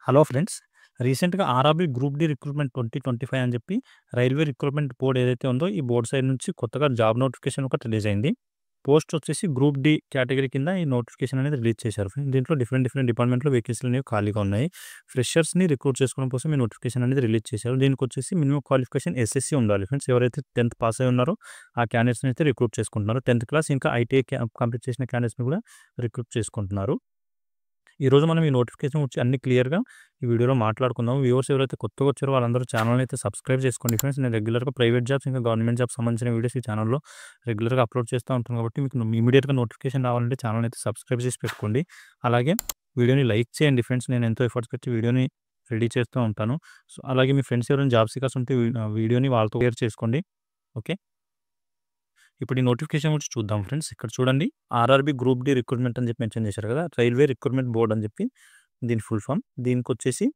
Hello friends. రీసెంట్‌గా RRB group D recruitment 2025 అని చెప్పి రైల్వే రిక్రూట్‌మెంట్ బోర్డ్ ఏదైతే ఉందో ఈ బోర్డ్ సైడ్ నుంచి కొత్తగా జాబ్ నోటిఫికేషన్ ఒకటి రిలీజ్ అయింది. పోస్ట్ వచ్చేసి గ్రూప్ డి కేటగిరీ కింద ఈ నోటిఫికేషన్ అనేది రిలీజ్ చేశారు. దీంట్లో డిఫరెంట్ డిపార్ట్మెంట్‌లో వేకెన్సీలు అనేవి ఖాళీగా ఉన్నాయి. ఫ్రెషర్స్‌ని రిక్రూట్ చేసుకోవడం కోసం ఈ నోటిఫికేషన్ అనేది రిలీజ్ చేశారు. దీనికొచ్చేసి మినిమమ్ క్వాలిఫికేషన్ ఎస్ఎస్‌సి ఉండాలి ఫ్రెండ్స్. ఎవరైతే 10థ్ పాస్ అయ్యి ఉన్నారో ఆ క్యాండిడేట్స్‌ని అయితే రిక్రూట్ చేసుకుంటున్నారు. 10థ్ క్లాస్ ఇంకా ఐటీఐ కంప్లీట్ చేసిన క్యాండిడేట్స్‌ని కూడా రిక్రూట్ చేసుకుంటున్నారు. ఈరోజు మనం ఈ నోటిఫికేషన్ గురించి అన్ని క్లియర్‌గా ఈ వీడియోలో మాట్లాడుకుందాం. వ్యూవర్స్ ఎవరైతే కొత్తగా వచ్చారో వాళ్ళందరూ ఛానల్‌ని అయితే సబ్స్క్రైబ్ చేసుకోండి ఫ్రెండ్స్. నేను రెగ్యులర్‌గా ప్రైవేట్ జాబ్స్ ఇంకా గవర్నమెంట్ జాబ్స్ సంబంధించిన వీడియోస్ ఈ ఛానల్‌లో రెగ్యులర్‌గా అప్లోడ్ చేస్తూ ఉంటాను కాబట్టి మీకు ఇమ్మీడియేట్‌గా నోటిఫికేషన్ రావాలంటే ఛానల్‌ని అయితే సబ్స్క్రైబ్ చేసి పెట్టుకోండి. అలాగే వీడియోని లైక్ చేయండి ఫ్రెండ్స్. నేను ఎంతో ఎఫర్ట్స్ పెట్టి వీడియోని రెడీ చేస్తూ ఉంటాను. సో, అలాగే మీ ఫ్రెండ్స్ ఎవరైనా జాబ్ సీకర్స్ ఉంటే వీడియోని వాళ్ళతో షేర్ చేసుకోండి. ఓకే. ఇప్పుడు ఈ నోటిఫికేషన్ గురించి చూద్దాం ఫ్రెండ్స్. ఇక్కడ చూడండి, ఆర్ఆర్‌బీ గ్రూప్ డి రిక్రూట్‌మెంట్ అని చెప్పి మెన్షన్ చేశారు కదా! రైల్వే రిక్రూట్‌మెంట్ బోర్డ్ అని చెప్పి దీని ఫుల్ ఫామ్. దీనికొచ్చేసి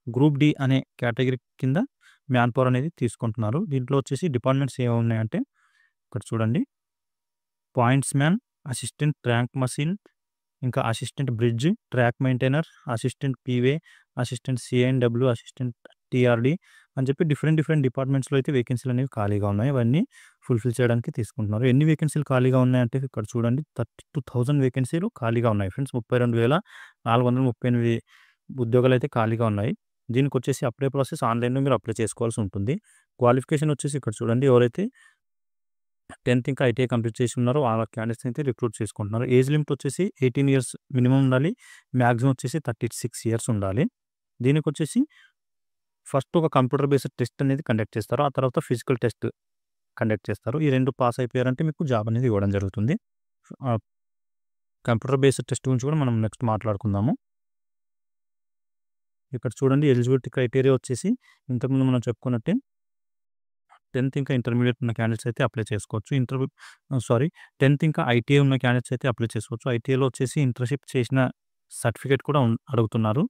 గ్రూప్ డి అనే కేటగిరీ కింద మ్యాన్ పవర్ అనేది తీసుకుంటున్నారు. దీంట్లో వచ్చేసి డిపార్ట్మెంట్స్ ఏమున్నాయంటే ఇక్కడ చూడండి, points man, assistant track machine, ఇంకా assistant bridge, track maintainer, assistant P way, assistant CINW, assistant TRD అని చెప్పి డిఫరెంట్ డిపార్ట్మెంట్స్‌లో అయితే వేకెన్సీలు అనేవి ఖాళీగా ఉన్నాయి. అవన్నీ ఫుల్‌ఫిల్ చేయడానికి తీసుకుంటున్నారు. ఎన్ని వేకెన్సీలు ఖాళీగా ఉన్నాయంటే ఇక్కడ చూడండి, 32,000 వేకెన్సీలు ఖాళీగా ఉన్నాయి ఫ్రెండ్స్. 32,438 ఉద్యోగాలు అయితే ఖాళీగా ఉన్నాయి. దీనికొచ్చేసి అప్లై ప్రాసెస్ ఆన్‌లైన్‌లో మీరు అప్లై చేసుకోవాల్సి ఉంటుంది. క్వాలిఫికేషన్ వచ్చేసి ఇక్కడ చూడండి, ఎవరైతే 10థ్ ఇంకా ఐటీఐ కంప్లీట్ చేసి ఉన్నారో వాళ్ళ క్యాండిడేట్స్‌ని అయితే రిక్రూట్ చేసుకుంటున్నారు. ఏజ్ లిమిట్ వచ్చేసి 18 ఇయర్స్ మినిమమ్ ఉండాలి. మాక్సిమం వచ్చేసి 36 ఇయర్స్ ఉండాలి. దీనికొచ్చేసి ఫస్ట్ ఒక కంప్యూటర్ బేస్డ్ టెస్ట్ అనేది కండక్ట్ చేస్తారు. ఆ తర్వాత ఫిజికల్ టెస్ట్ కండక్ట్ చేస్తారు. ఈ 2 పాస్ అయిపోయారంటే మీకు జాబ్ అనేది ఇవ్వడం జరుగుతుంది. కంప్యూటర్ బేస్డ్ టెస్ట్ గురించి కూడా మనం నెక్స్ట్ మాట్లాడుకుందాము. ఇక్కడ చూడండి, ఎలిజిబిలిటీ క్రైటీరియా వచ్చేసి ఇంతకుముందు మనం చెప్పుకున్నట్టే 10థ్ ఇంకా ఇంటర్మీడియేట్ ఉన్న క్యాండిడేట్స్ అయితే అప్లై చేసుకోవచ్చు. 10థ్ ఇంకా ఐటీఐ ఉన్న క్యాండిడేట్స్ అయితే అప్లై చేసుకోవచ్చు. ఐటీఐలో వచ్చేసి ఇంటర్న్‌షిప్ చేసిన సర్టిఫికేట్ కూడా అడుగుతున్నారు.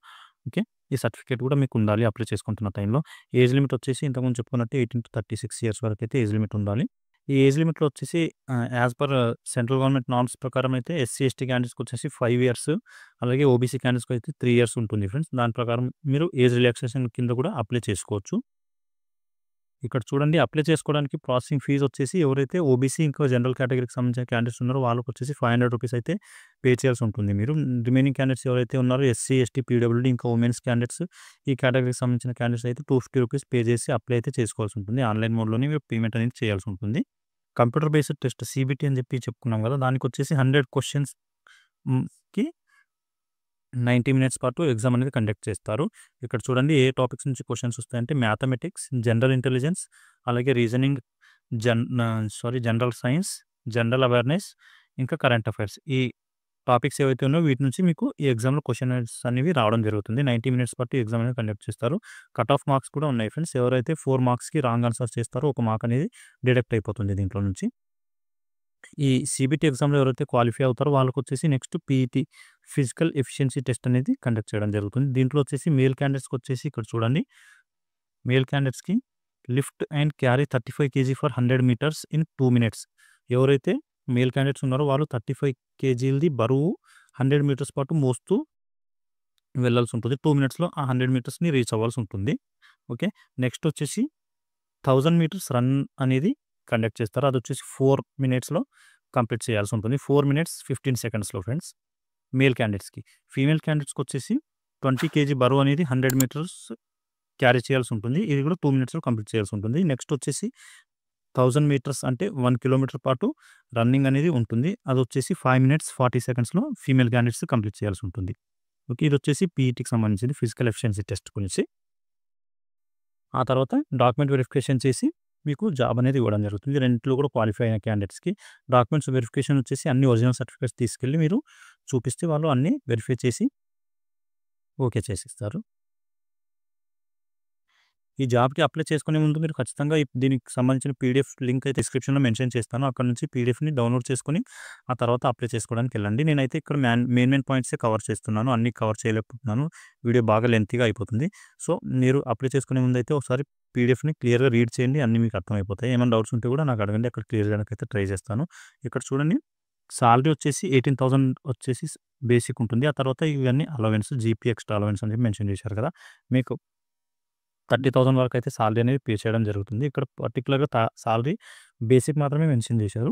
ఓకే. ఈ సర్టిఫికేట్ కూడా మీకు ఉండాలి అప్లై చేసుకుంటున్న టైంలో. ఏజ్ లిమిట్ వచ్చేసి ఇంతకుముందు చెప్పుకున్నట్టే 18-36 ఇయర్స్ వరకు అయితే ఏజ్ లిమిట్ ఉండాలి. ఈ ఏజ్ లిమిట్‌లో వచ్చేసి as per central government norms ప్రకారం అయితే ఎస్సీ, ఎస్టీ క్యాండిడేట్స్‌కి వచ్చేసి 5 ఇయర్స్, అలాగే ఓబీసీ క్యాండిడేట్స్‌కి అయితే 3 ఇయర్స్ ఉంటుంది ఫ్రెండ్స్. దాని ప్రకారం మీరు ఏజ్ రిలాక్సేషన్ కింద కూడా అప్లై చేసుకోవచ్చు. ఇక్కడ చూడండి, అప్లై చేసుకోవడానికి ప్రాసెసింగ్ ఫీజ్ వచ్చేసి ఎవరైతే ఓబీసీ ఇంకా జనరల్ కేటగిరీకి సంబంధించిన క్యాండిడేట్స్ ఉన్నారో వాళ్ళకి వచ్చేసి ₹500 అయితే పే చేయాల్సి ఉంటుంది మీరు. రిమైనింగ్ క్యాండిడేట్స్ ఎవరైతే ఉన్నారో ఎస్సీ, ఎస్టీ, పీడబ్ల్యూడీ ఇంకా ఉమెన్స్ క్యాండిడేట్స్, ఈ కేటగిరీకి సంబంధించిన క్యాండిడేట్స్ అయితే ₹250 పే చేసి అప్లై అయితే చేసుకోవాల్సి ఉంటుంది. ఆన్‌లైన్ మోడ్‌లోనే మీరు పేమెంట్ అనేది చేయాల్సి ఉంటుంది. కంప్యూటర్ బేస్డ్ టెస్ట్ సీబీటీ అని చెప్పి చెప్పుకున్నాం కదా! దానికొచ్చేసి 100 క్వెషన్స్‌కి 90 మినిట్స్ పాటు ఎగ్జామ్ అనేది కండక్ట్ చేస్తారు. ఇక్కడ చూడండి, ఏ టాపిక్స్ నుంచి క్వెషన్స్ వస్తాయంటే మ్యాథమెటిక్స్, జనరల్ ఇంటెలిజెన్స్, అలాగే reasoning, general science, general awareness, ఇంకా కరెంట్ అఫైర్స్. ఈ టాపిక్స్ ఏవైతే ఉన్నాయో వీటి నుంచి మీకు ఈ ఎగ్జామ్‌లో క్వెషన్స్ అనేవి రావడం జరుగుతుంది. 90 మినిట్స్ పాటు ఎగ్జామ్ అనేది కండక్ట్ చేస్తారు. కట్ ఆఫ్ మార్క్స్ కూడా ఉన్నాయి ఫ్రెండ్స్. ఎవరైతే 4 మార్క్స్‌కి రాంగ్ ఆన్సర్ చేస్తారో ఒక మార్క్ అనేది డిడక్ట్ అయిపోతుంది దీంట్లో నుంచి. ఈ సీబీటీ ఎగ్జామ్‌లో ఎవరైతే క్వాలిఫై అవుతారో వాళ్ళకొచ్చేసి next PET physical efficiency test అనేది కండక్ట్ చేయడం జరుగుతుంది. దీంట్లో వచ్చేసి మేల్ క్యాండిడేట్స్‌కి వచ్చేసి ఇక్కడ చూడండి, మేల్ క్యాండిడేట్స్‌కి lift and carry 35 KG for 100 metres in 2 minutes. ఎవరైతే మేల్ క్యాండిడేట్స్ ఉన్నారో వాళ్ళు 35 కేజీలది బరువు 100 మీటర్స్ పాటు మోస్తూ వెళ్ళాల్సి ఉంటుంది. 2 మినిట్స్‌లో ఆ 100 మీటర్స్‌ని రీచ్ అవ్వాల్సి ఉంటుంది. ఓకే. నెక్స్ట్ వచ్చేసి 1000 మీటర్స్ రన్ అనేది కండక్ట్ చేస్తారు. అదొచ్చేసి 4 మినిట్స్‌లో కంప్లీట్ చేయాల్సి ఉంటుంది. 4 మినిట్స్ 15 సెకండ్స్‌లో ఫ్రెండ్స్ మేల్ క్యాండిడేట్స్‌కి. ఫీమేల్ క్యాండిడేట్స్‌కి వచ్చేసి 20 కేజీ బరువు అనేది 100 మీటర్స్ క్యారీ చేయాల్సి ఉంటుంది. ఇది కూడా 2 మినిట్స్‌లో కంప్లీట్ చేయాల్సి ఉంటుంది. నెక్స్ట్ వచ్చేసి 1000 మీటర్స్ అంటే 1 కిలోమీటర్ పాటు రన్నింగ్ అనేది ఉంటుంది. అదొచ్చేసి 5 మినిట్స్ 40 సెకండ్స్‌లో ఫీమేల్ క్యాండిడేట్స్ కంప్లీట్ చేయాల్సి ఉంటుంది. ఓకే. ఇదొచ్చేసి పీఈటీకి సంబంధించింది, ఫిజికల్ ఎఫిషియన్సీ టెస్ట్ గురించి. ఆ తర్వాత డాక్యుమెంట్ వెరిఫికేషన్ చేసి మీకు జాబ్ అనేది ఇవ్వడం జరుగుతుంది. రెండిట్లో కూడా క్వాలిఫై అయిన క్యాండిడేట్స్‌కి డాక్యుమెంట్స్ వెరిఫికేషన్ వచ్చేసి అన్ని ఒరిజినల్ సర్టిఫికేట్స్ తీసుకెళ్ళి మీరు చూపిస్తే వాళ్ళు అన్నీ వెరిఫై చేసి ఓకే చేసిస్తారు. ఈ జాబ్‌కి అప్లై చేసుకునే ముందు మీరు ఖచ్చితంగా దీనికి సంబంధించిన పీడీఎఫ్ లింక్ అయితే డిస్క్రిప్షన్‌లో మెన్షన్ చేస్తాను. అక్కడ నుంచి పీడీఎఫ్‌ని డౌన్‌లోడ్ చేసుకొని ఆ తర్వాత అప్లై చేసుకోవడానికి వెళ్ళండి. నేనైతే ఇక్కడ మెయిన్ పాయింట్సే కవర్ చేస్తున్నాను. అన్నీ కవర్ చేయలేకపోతున్నాను. వీడియో బాగా లెంతీగా అయిపోతుంది. సో, మీరు అప్లై చేసుకునే ముందైతే ఒకసారి పీడీఎఫ్‌ని క్లియర్‌గా రీడ్ చేయండి. అన్నీ మీకు అర్థమైపోతాయి. ఏమైనా డౌట్స్ ఉంటే కూడా నాకు అడగండి. అక్కడ క్లియర్ చేయడానికి అయితే ట్రై చేస్తాను. ఇక్కడ చూడండి, సాలరీ వచ్చేసి 18,000 వచ్చేసి బేసిక్ ఉంటుంది. ఆ తర్వాత ఇవన్నీ అలవెన్స్, జీపీ ఎక్స్ట్రా అలవెన్స్ అని చెప్పి మెన్షన్ చేశారు కదా! మీకు 30,000 వరకు అయితే సాలరీ అనేది పే చేయడం జరుగుతుంది. ఇక్కడ పర్టిక్యులర్‌గా సాలరీ బేసిక్ మాత్రమే మెన్షన్ చేశారు.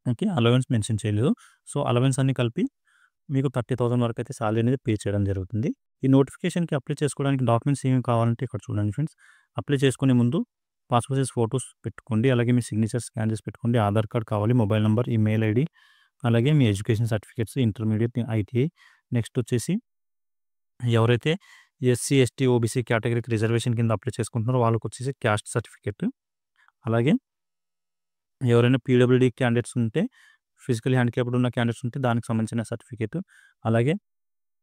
ఓకే. అలవెన్స్ మెన్షన్ చేయలేదు. సో, అలవెన్స్ అన్నీ కలిపి మీకు 30,000 వరకు అయితే సాలరీ అనేది పే చేయడం జరుగుతుంది. ఈ నోటిఫికేషన్‌కి అప్లై చేసుకోవడానికి డాక్యుమెంట్స్ ఏమేమి కావాలంటే ఇక్కడ చూడండి ఫ్రెండ్స్. అప్లై చేసుకునే ముందు పాస్‌పోర్ట్ సైజ్ ఫోటోస్ పెట్టుకోండి. అలాగే మీ సిగ్నేచర్ స్కాన్ చేసి పెట్టుకోండి. ఆధార్ కార్డ్ కావాలి, మొబైల్ నంబర్, ఈమెయిల్ ఐడీ, అలాగే మీ education certificates, intermediate, ITI. Next వచ్చేసి ఎవరైతే ఎస్సీ, ఎస్టీ, ఓబీసీ కేటగిరీకి రిజర్వేషన్ కింద అప్లై చేసుకుంటున్నారో వాళ్ళకొచ్చేసి క్యాస్ట్ సర్టిఫికేట్. అలాగే ఎవరైనా పీడబ్ల్యూడీ క్యాండిడేట్స్ ఉంటే, ఫిజికల్లీ హ్యాండిక్యాప్డ్ ఉన్న క్యాండిడేట్స్ ఉంటే దానికి సంబంధించిన సర్టిఫికేట్. అలాగే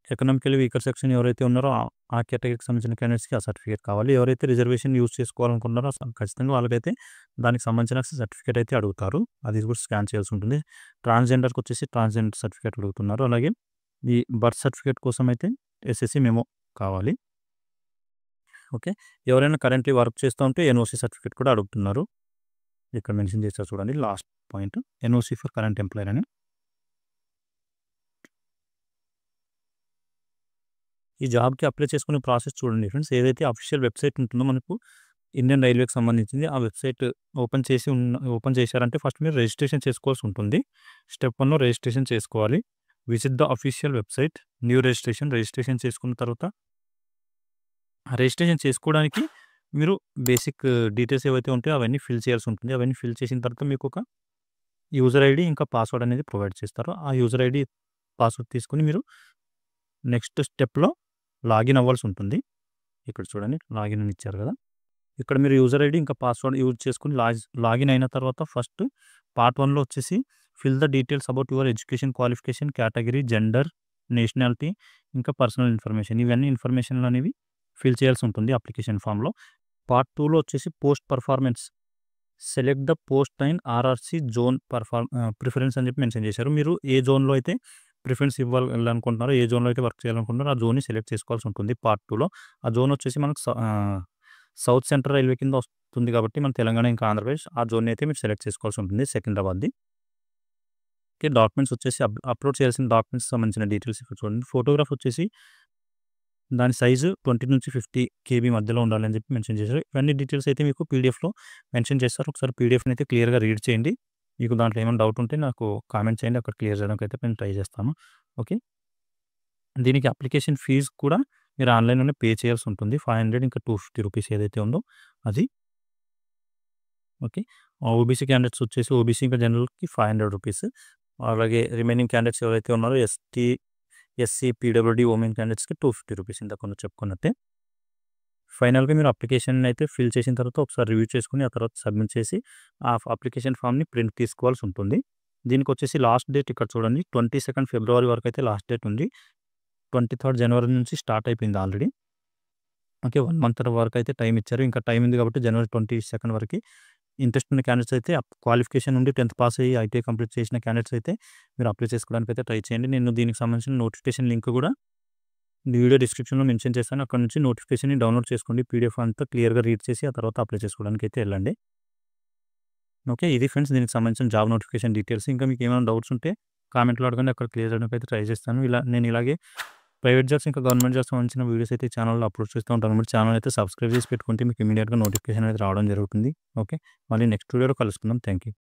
ఎకనామికల్లీ వీకర్ సెక్షన్ ఎవరైతే ఉన్నారో ఆ కేటగిరీకి సంబంధించిన క్యాండిడేట్స్‌కి ఆ సర్టిఫికేట్ కావాలి. ఎవరైతే రిజర్వేషన్ యూజ్ చేసుకోవాలనుకుంటున్నారో ఖచ్చితంగా వాళ్ళకైతే దానికి సంబంధించిన సర్టిఫికేట్ అయితే అడుగుతారు. అది కూడా స్కాన్ చేయాల్సి ఉంటుంది. ట్రాన్స్‌జెండర్‌కి వచ్చేసి ట్రాన్స్‌జెండర్ సర్టిఫికేట్ అడుగుతున్నారు. అలాగే ఈ బర్త్ సర్టిఫికేట్ కోసం అయితే ఎస్ఎస్‌సి మెమో కావాలి. ఓకే. ఎవరైనా కరెంట్‌లీ వర్క్ చేస్తూ ఉంటే ఎన్ఓసీ సర్టిఫికేట్ కూడా అడుగుతున్నారు. ఇక్కడ మెన్షన్ చేశారు చూడండి last point. NOC for current employer అని. ఈ జాబ్‌కి అప్లై చేసుకునే ప్రాసెస్ చూడండి ఫ్రెండ్స్. ఏదైతే అఫీషియల్ వెబ్‌సైట్ ఉంటుందో మనకు ఇండియన్ రైల్వేకి సంబంధించింది. ఆ వెబ్‌సైట్ ఓపెన్ చేశారంటే ఫస్ట్ మీరు రిజిస్ట్రేషన్ చేసుకోవాల్సి ఉంటుంది. స్టెప్ 1లో రిజిస్ట్రేషన్ చేసుకోవాలి. Visit the official website, new registration చేసుకున్న తర్వాత రిజిస్ట్రేషన్ చేసుకోవడానికి మీరు బేసిక్ డీటెయిల్స్ ఏవైతే ఉంటాయో అవన్నీ ఫిల్ చేయాల్సి ఉంటుంది. అవన్నీ ఫిల్ చేసిన తర్వాత మీకు ఒక యూజర్ ఐడీ ఇంకా పాస్వర్డ్ అనేది ప్రొవైడ్ చేస్తారు. ఆ యూజర్ ఐడీ, పాస్వర్డ్ తీసుకొని మీరు నెక్స్ట్ స్టెప్‌లో లాగిన్ అవ్వాల్సి ఉంటుంది. ఇక్కడ చూడండి లాగిన్ అని ఇచ్చారు కదా! ఇక్కడ మీరు యూజర్ ఐడీ ఇంకా పాస్వర్డ్ యూజ్ చేసుకొని లాగిన్ అయిన తర్వాత ఫస్ట్ పార్ట్ 1లో వచ్చేసి fill the details about your education qualification, category, gender, nationality, ఇంకా పర్సనల్ ఇన్ఫర్మేషన్. ఇవన్నీ ఇన్ఫర్మేషన్లు అనేవి ఫిల్ చేయాల్సి ఉంటుంది అప్లికేషన్ ఫామ్‌లో. పార్ట్ 2లో వచ్చేసి post performance, select the post and RRC zone preference అని చెప్పి మెన్షన్ చేశారు. మీరు ఏ జోన్‌లో అయితే ప్రిఫరెన్స్ ఇవ్వాలనుకుంటున్నారో, ఏ జోన్‌లో అయితే వర్క్ చేయాలనుకుంటున్నారో ఆ జోన్‌ని సెలెక్ట్ చేసుకోవాల్సి ఉంటుంది పార్ట్ 2లో. ఆ జోన్ వచ్చేసి మనకు సౌత్ సెంట్రల్ రైల్వే కింద వస్తుంది కాబట్టి మన తెలంగాణ ఇంకా ఆంధ్రప్రదేశ్ ఆ జోన్‌ని అయితే మీరు సెలెక్ట్ చేసుకోవాల్సి ఉంటుంది సికింద్రాబాద్‌ది. ఓకే. డాక్యుమెంట్స్ వచ్చేసి అప్లోడ్ చేయాల్సిన డాక్యుమెంట్స్ సంబంధించిన డీటెయిల్స్ ఇక్కడ చూడండి. ఫోటోగ్రాఫ్ వచ్చేసి దాని సైజు 20-50 కేబీ మధ్యలో ఉండాలని చెప్పి మెన్షన్ చేశారు. ఇవన్నీ డీటెయిల్స్ అయితే మీకు పీడిఎఫ్‌లో మెన్షన్ చేస్తారు. ఒకసారి పీడిఎఫ్‌ని అయితే క్లియర్‌గా రీడ్ చేయండి. మీకు దాంట్లో ఏమైనా డౌట్ ఉంటే నాకు కామెంట్ చేయండి. అక్కడ క్లియర్ చేయడానికి అయితే నేను ట్రై చేస్తాను. ఓకే. దీనికి అప్లికేషన్ ఫీజ్ కూడా మీరు ఆన్‌లైన్‌లోనే పే చేయాల్సి ఉంటుంది. 500 ఇంకా 250 రూపీస్ ఏదైతే ఉందో అది. ఓకే. ఓబీసీ క్యాండిడేట్స్ వచ్చేసి ఓబీసీ ఇంకా జనరల్‌కి 500 రూపీస్. అలాగే రిమైనింగ్ క్యాండిడేట్స్ ఎవరైతే ఉన్నారో ఎస్సీ, పీడబ్ల్యూడీ, ఉమెన్ క్యాండిడేట్స్‌కి 250 రూపీస్ ఇందాక ముందు చెప్పుకున్నట్టే. ఫైనల్‌గా మీరు అప్లికేషన్ అయితే ఫిల్ చేసిన తర్వాత ఒకసారి రివ్యూ చేసుకొని ఆ తర్వాత సబ్మిట్ చేసి ఆ అప్లికేషన్ ఫామ్‌ని ప్రింట్ తీసుకోవాల్సి ఉంటుంది. దీనికొచ్చేసి లాస్ట్ డేట్ ఇక్కడ చూడండి 22 ఫిబ్రవరి వరకు అయితే లాస్ట్ డేట్ ఉంది. 23 జనవరి నుంచి స్టార్ట్ అయిపోయింది ఆల్రెడీ. ఓకే. 1 మంత్ వరకు అయితే టైం ఇచ్చారు. ఇంకా టైం ఉంది కాబట్టి జనవరి 22 వరకి ఇంట్రెస్ట్ ఉన్న క్యాండిడేట్స్ అయితే క్వాలిఫికేషన్ నుండి 10th పాస్ అయ్యి ఐటీఐ కంప్లీట్ చేసిన క్యాండిడేట్స్ అయితే మీరు అప్లై చేసుకోవడానికి అయితే ట్రై చేయండి. నేను దీనికి సంబంధించిన నోటిఫికేషన్ లింక్ కూడా వీడియో డిస్క్రిప్షన్‌లో మెన్షన్ చేస్తాను. అక్కడ నుంచి నోటిఫికేషన్‌ని డౌన్లోడ్ చేసుకోండి. పీడిఎఫ్ అంతా క్లియర్‌గా రీడ్ చేసి ఆ తర్వాత అప్లై చేసుకోవడానికి అయితే వెళ్ళండి. ఓకే. ఇది ఫ్రెండ్స్ దీనికి సంబంధించిన జాబ్ నోటిఫికేషన్ డీటెయిల్స్. ఇంకా మీకు ఏమైనా డౌట్స్ ఉంటే కామెంట్‌లో అడగండి. అక్కడ క్లియర్ చేయడానికి అయితే ట్రై చేస్తాను. నేను ఇలాగే ప్రైవేట్ జాబ్స్ ఇంకా గవర్నమెంట్ జాబ్స్ సంబంధించిన వీడియోస్ అయితే ఛానెల్‌లో అప్లోడ్ చేస్తూ ఉంటాను. మీరు ఛానెల్ అయితే సబ్స్క్రైబ్ చేసి పెట్టుకుంటే మీకు ఇమ్మీడియేట్‌గా నోటిఫికేషన్ అనేది రావడం జరుగుతుంది. ఓకే. మళ్ళీ నెక్స్ట్ వీడియోలో కలుసుకుందాం. Thank you.